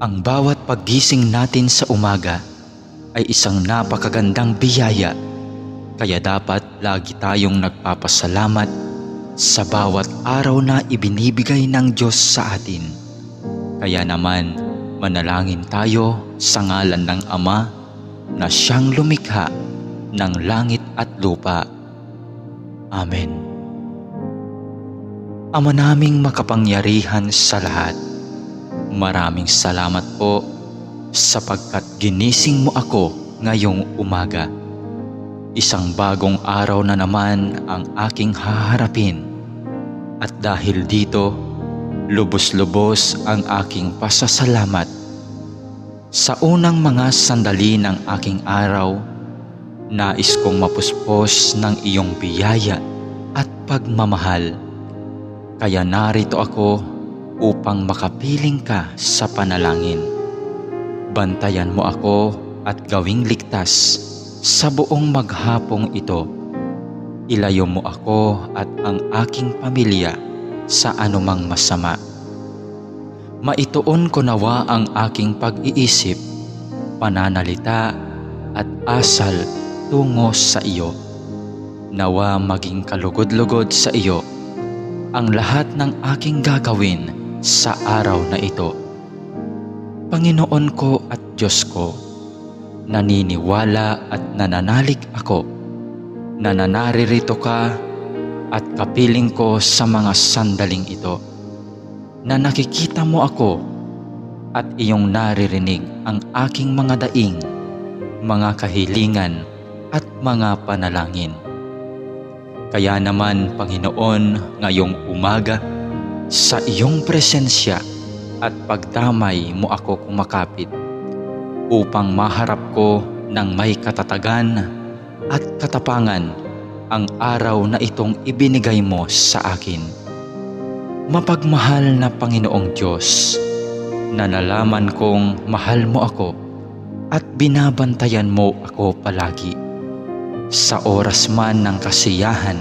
Ang bawat paggising natin sa umaga ay isang napakagandang biyaya, kaya dapat lagi tayong nagpapasalamat sa bawat araw na ibinibigay ng Diyos sa atin. Kaya naman, manalangin tayo sa ngalan ng Ama na siyang lumikha ng langit at lupa. Amen. Ama naming makapangyarihan sa lahat, maraming salamat po sapagkat ginising mo ako ngayong umaga. Isang bagong araw na naman ang aking haharapin. At dahil dito, lubos-lubos ang aking pasasalamat. Sa unang mga sandali ng aking araw, nais kong mapuspos ng iyong biyaya at pagmamahal. Kaya narito ako upang makapiling ka sa panalangin. Bantayan mo ako at gawing ligtas sa buong maghapong ito. Ilayo mo ako at ang aking pamilya sa anumang masama. Maituon ko nawa ang aking pag-iisip, pananalita at asal tungo sa iyo. Nawa maging kalugod-lugod sa iyo ang lahat ng aking gagawin sa araw na ito. Panginoon ko at Diyos ko, naniniwala at nananalig ako na naririto ka at kapiling ko sa mga sandaling ito, na nakikita mo ako at iyong naririnig ang aking mga daing, mga kahilingan at mga panalangin. Kaya naman, Panginoon, ngayong umaga, sa iyong presensya at pagdamay mo ako kumakapit upang maharap ko ng may katatagan at katapangan ang araw na itong ibinigay mo sa akin. Mapagmahal na Panginoong Diyos, na nalaman kong mahal mo ako at binabantayan mo ako palagi. Sa oras man ng kasiyahan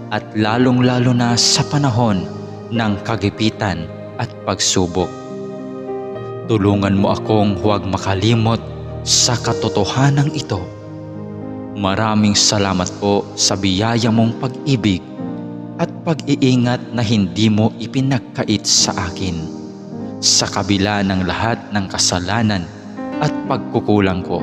at lalong-lalo na sa panahon ng kagipitan at pagsubok. Tulungan mo akong huwag makalimot sa katotohanan ito. Maraming salamat po sa biyaya mong pag-ibig at pag-iingat na hindi mo ipinagkait sa akin, sa kabila ng lahat ng kasalanan at pagkukulang ko.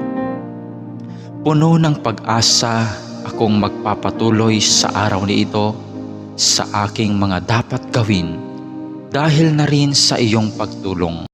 Puno ng pag-asa akong magpapatuloy sa araw na ito sa aking mga dapat gawin dahil na rin sa iyong pagtulong.